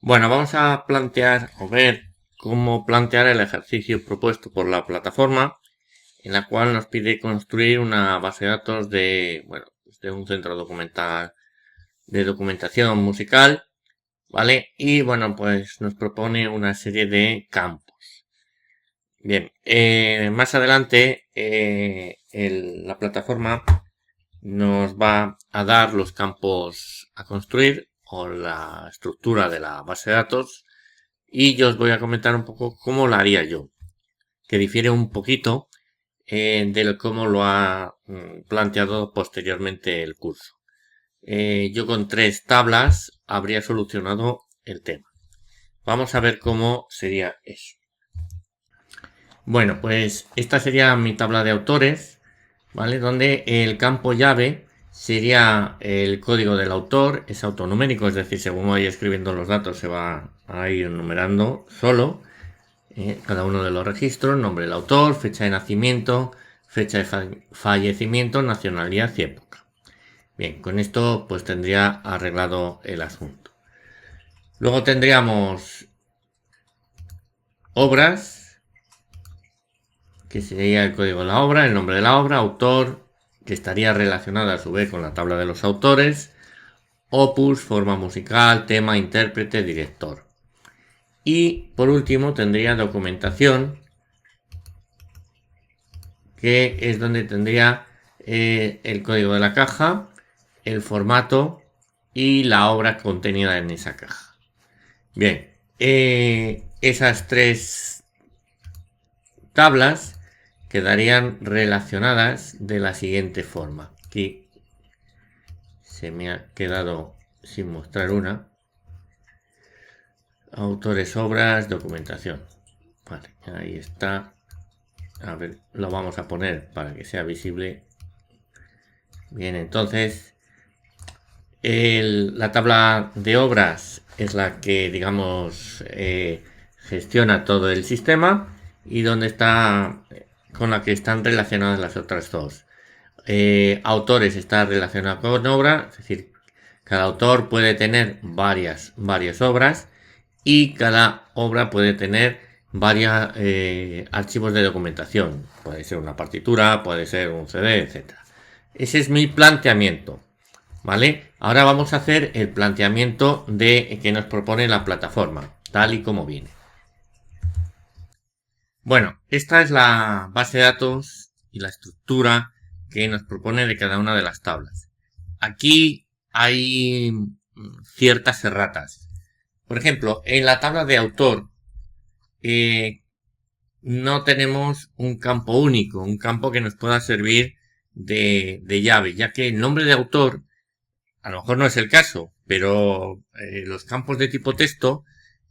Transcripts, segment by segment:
Bueno, vamos a plantear o ver cómo plantear el ejercicio propuesto por la plataforma, en la cual nos pide construir una base de datos de un centro documental de documentación musical, ¿vale? Y bueno, pues nos propone una serie de campos. Bien, más adelante la plataforma nos va a dar los campos a construir o la estructura de la base de datos y yo os voy a comentar un poco cómo lo haría yo, que difiere un poquito de cómo lo ha planteado posteriormente el curso. Yo con 3 tablas habría solucionado el tema. Vamos a ver cómo sería eso. Bueno, pues esta sería mi tabla de autores, ¿vale? Donde el campo llave sería el código del autor, es autonumérico, es decir, según vaya escribiendo los datos se va a ir numerando solo. Cada uno de los registros, nombre del autor, fecha de nacimiento, fecha de fallecimiento, nacionalidad y época. Bien, con esto pues tendría arreglado el asunto. Luego tendríamos obras, que sería el código de la obra, el nombre de la obra, autor, que estaría relacionada a su vez con la tabla de los autores, opus, forma musical, tema, intérprete, director. Y por último tendría documentación, que es donde tendría el código de la caja, el formato y la obra contenida en esa caja. Bien, esas 3 tablas quedarían relacionadas de la siguiente forma. Aquí se me ha quedado sin mostrar una. Autores, obras, documentación. Vale, ahí está. A ver, lo vamos a poner para que sea visible. Bien, entonces la tabla de obras es la que, digamos, gestiona todo el sistema y donde está con la que están relacionadas las otras dos. Autores está relacionado con obra, es decir, cada autor puede tener varias obras y cada obra puede tener varios archivos de documentación. Puede ser una partitura, puede ser un CD, etc. Ese es mi planteamiento, ¿vale? Ahora vamos a hacer el planteamiento que nos propone la plataforma, tal y como viene. Bueno, esta es la base de datos y la estructura que nos propone de cada una de las tablas. Aquí hay ciertas erratas. Por ejemplo, en la tabla de autor no tenemos un campo único, un campo que nos pueda servir de llave, ya que el nombre de autor a lo mejor no es el caso, pero los campos de tipo texto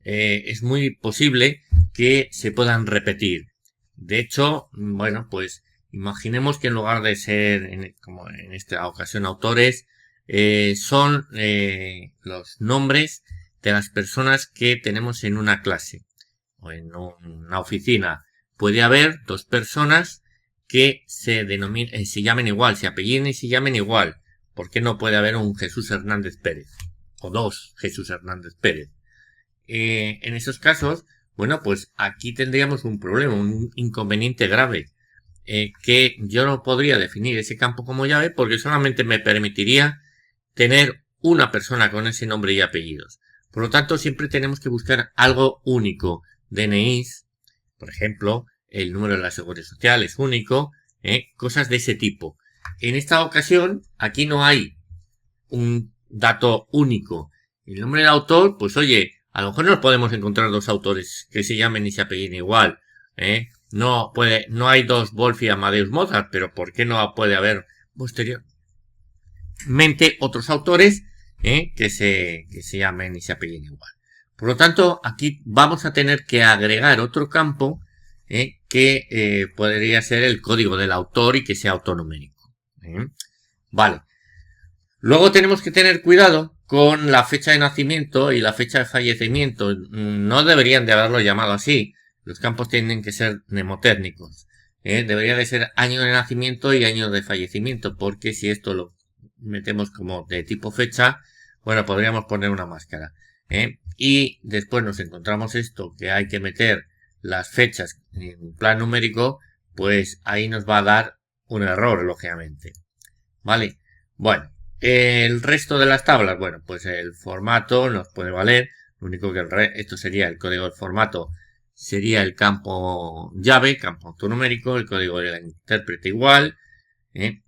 es muy posible que se puedan repetir. De hecho, bueno, pues imaginemos que en lugar de ser, como en esta ocasión, autores, son los nombres de las personas que tenemos en una clase o en una oficina. Puede haber 2 personas que se llamen igual, se apelliden y se llamen igual. ¿Por qué no puede haber un Jesús Hernández Pérez? O 2 Jesús Hernández Pérez. En esos casos, bueno, pues aquí tendríamos un problema, un inconveniente grave, que yo no podría definir ese campo como llave porque solamente me permitiría tener una persona con ese nombre y apellidos. Por lo tanto, siempre tenemos que buscar algo único. DNIs, por ejemplo, el número de la seguridad social es único, cosas de ese tipo. En esta ocasión, aquí no hay un dato único. El nombre del autor, pues oye, a lo mejor no podemos encontrar 2 autores que se llamen y se apelliden igual. No hay 2 Wolf y Amadeus Mozart, pero ¿por qué no puede haber posteriormente otros autores que se llamen y se apelliden igual? Por lo tanto, aquí vamos a tener que agregar otro campo que podría ser el código del autor y que sea autonumérico. Vale. Luego tenemos que tener cuidado con la fecha de nacimiento y la fecha de fallecimiento. No deberían de haberlo llamado así. Los campos tienen que ser mnemotécnicos. Debería de ser año de nacimiento y año de fallecimiento, porque si esto lo metemos como de tipo fecha, bueno, podríamos poner una máscara. Y después nos encontramos esto, que hay que meter las fechas en plan numérico, pues ahí nos va a dar un error, lógicamente. ¿Vale? Bueno, el resto de las tablas, bueno, pues el formato nos puede valer. Lo único que esto sería el código del formato, sería el campo llave, campo autonumérico, el código del intérprete igual,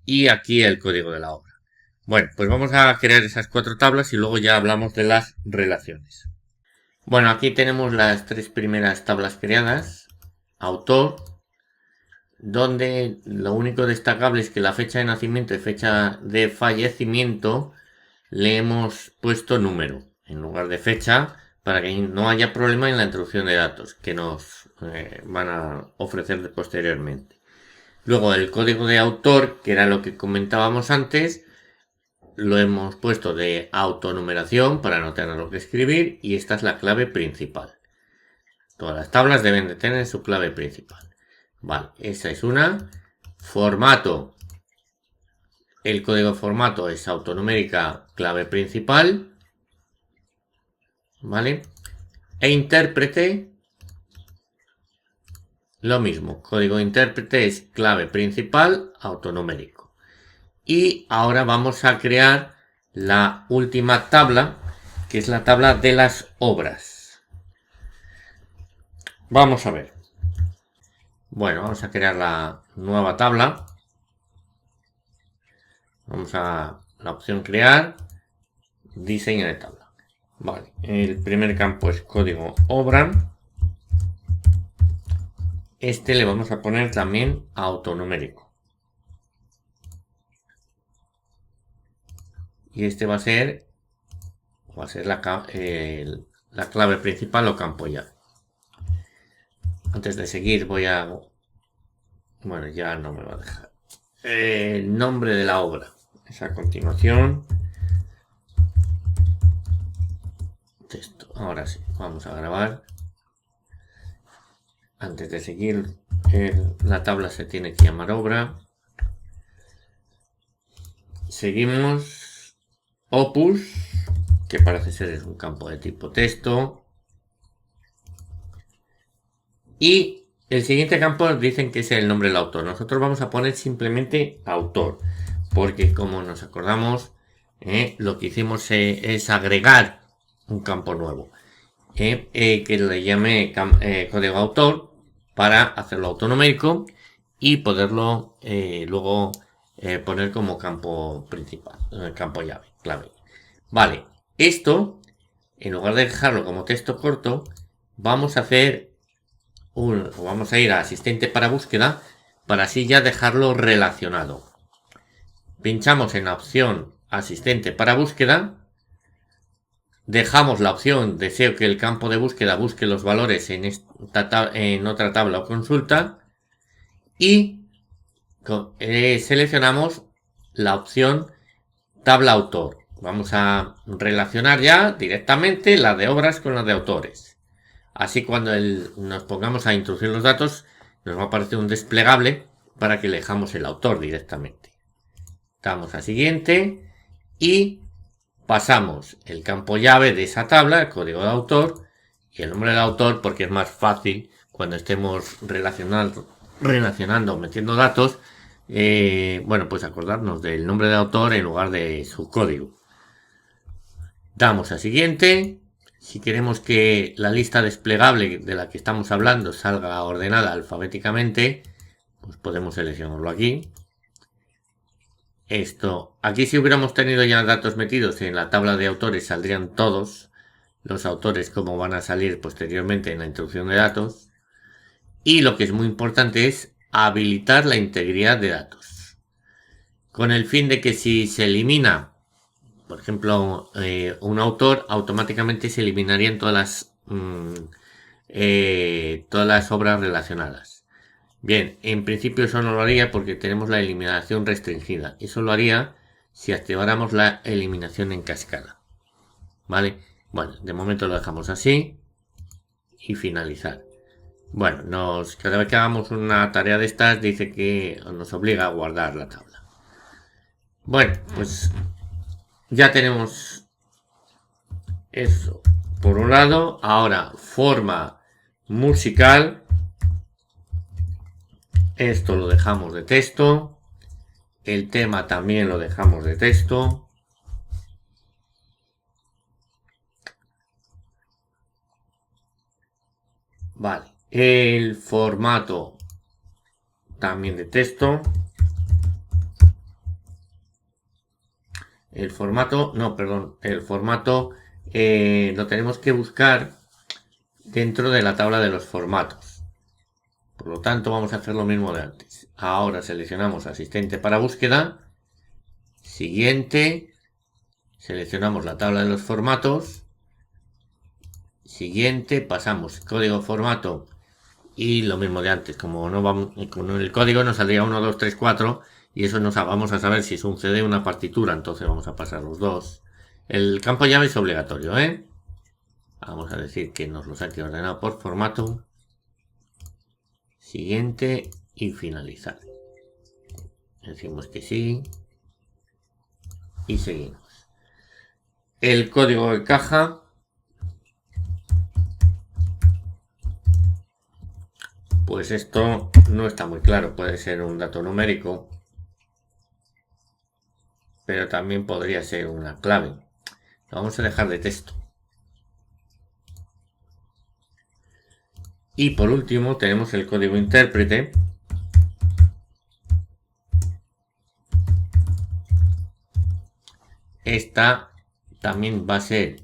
y aquí el código de la obra. Bueno, pues vamos a crear esas 4 tablas y luego ya hablamos de las relaciones. Bueno, aquí tenemos las 3 primeras tablas creadas. Autor, donde lo único destacable es que la fecha de nacimiento y fecha de fallecimiento le hemos puesto número en lugar de fecha para que no haya problema en la introducción de datos que nos van a ofrecer posteriormente. Luego el código de autor, que era lo que comentábamos antes, lo hemos puesto de autonumeración para no tener lo que escribir, y esta es la clave principal. Todas las tablas deben de tener su clave principal. Vale, esa es una. Formato. El código formato es autonumérica clave principal. Vale. E intérprete. Lo mismo. Código de intérprete es clave principal autonumérico. Y ahora vamos a crear la última tabla, que es la tabla de las obras. Vamos a ver. Bueno, vamos a crear la nueva tabla. Vamos a la opción crear, diseño de tabla. Vale, el primer campo es código obra. Este le vamos a poner también autonumérico. Y este va a ser la clave principal o campo llave. Antes de seguir voy a... Bueno, ya no me va a dejar. El nombre de la obra. Es a continuación. Texto. Ahora sí, vamos a grabar. Antes de seguir, la tabla se tiene que llamar obra. Seguimos. Opus, que parece ser es un campo de tipo texto. Y el siguiente campo dicen que es el nombre del autor. Nosotros vamos a poner simplemente autor, porque como nos acordamos, lo que hicimos es agregar un campo nuevo, que le llame código autor para hacerlo autonumérico y poderlo luego poner como campo principal, campo llave, clave. Vale, esto, en lugar de dejarlo como texto corto, vamos a hacer vamos a ir a asistente para búsqueda para así ya dejarlo relacionado. Pinchamos en la opción asistente para búsqueda, dejamos la opción deseo que el campo de búsqueda busque los valores en otra tabla o consulta y seleccionamos la opción tabla autor. Vamos a relacionar ya directamente la de obras con la de autores. Así cuando nos pongamos a introducir los datos, nos va a aparecer un desplegable para que elijamos el autor directamente. Damos a siguiente y pasamos el campo llave de esa tabla, el código de autor y el nombre del autor, porque es más fácil cuando estemos relacionando, metiendo datos, bueno, pues acordarnos del nombre del autor en lugar de su código. Damos a siguiente. Si queremos que la lista desplegable de la que estamos hablando salga ordenada alfabéticamente, pues podemos seleccionarlo aquí. Aquí si hubiéramos tenido ya datos metidos en la tabla de autores, saldrían todos los autores como van a salir posteriormente en la introducción de datos. Y lo que es muy importante es habilitar la integridad de datos, con el fin de que si se elimina, por ejemplo, un autor, automáticamente se eliminarían todas las obras relacionadas. Bien, en principio eso no lo haría porque tenemos la eliminación restringida. Eso lo haría si activáramos la eliminación en cascada. ¿Vale? Bueno, de momento lo dejamos así y finalizar. Bueno, cada vez que hagamos una tarea de estas dice que nos obliga a guardar la tabla. Bueno, pues ya tenemos eso por un lado. Ahora, forma musical. Esto lo dejamos de texto. El tema también lo dejamos de texto. Vale. El formato también de texto. El formato, no, perdón, el formato lo tenemos que buscar dentro de la tabla de los formatos. Por lo tanto, vamos a hacer lo mismo de antes. Ahora seleccionamos asistente para búsqueda. Siguiente. Seleccionamos la tabla de los formatos. Siguiente. Pasamos código formato. Y lo mismo de antes. Como no vamos, con el código nos saldría 1, 2, 3, 4. Y eso nos vamos a saber si es un CD o una partitura. Entonces vamos a pasar los dos. El campo llave es obligatorio, ¿eh? Vamos a decir que nos lo saque ordenado por formato. Siguiente y finalizar. Decimos que sí. Y seguimos. El código de caja. Pues esto no está muy claro. Puede ser un dato numérico. Pero también podría ser una clave. Lo vamos a dejar de texto. Y por último tenemos el código intérprete. Esta también va a ser,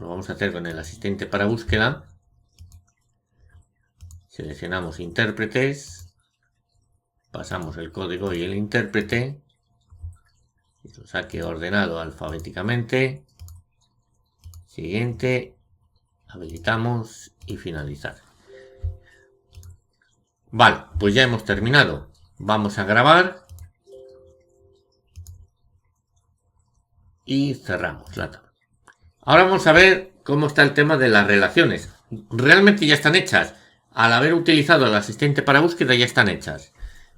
lo vamos a hacer con el asistente para búsqueda. Seleccionamos intérpretes. Pasamos el código y el intérprete. Y lo saque ordenado alfabéticamente. Siguiente. Habilitamos y finalizar. Vale, pues ya hemos terminado. Vamos a grabar. Y cerramos la tabla. Ahora vamos a ver cómo está el tema de las relaciones. Realmente ya están hechas. Al haber utilizado el asistente para búsqueda ya están hechas.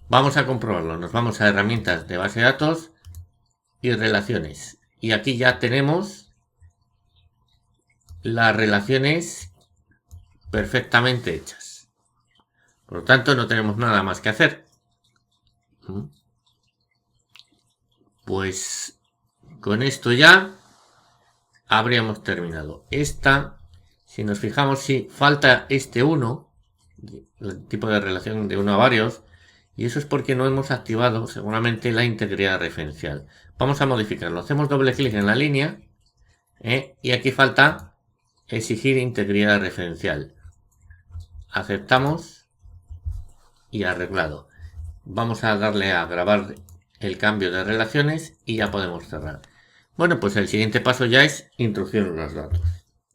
Vamos a comprobarlo. Nos vamos a herramientas de base de datos y relaciones. Y aquí ya tenemos las relaciones perfectamente hechas. Por lo tanto, no tenemos nada más que hacer. Pues con esto ya habríamos terminado. Esta, si nos fijamos, si falta este 1, el tipo de relación de 1 a varios, y eso es porque no hemos activado seguramente la integridad referencial. Vamos a modificarlo. Hacemos doble clic en la línea y aquí falta exigir integridad referencial. Aceptamos y arreglado. Vamos a darle a grabar el cambio de relaciones y ya podemos cerrar. Bueno, pues el siguiente paso ya es introducir los datos.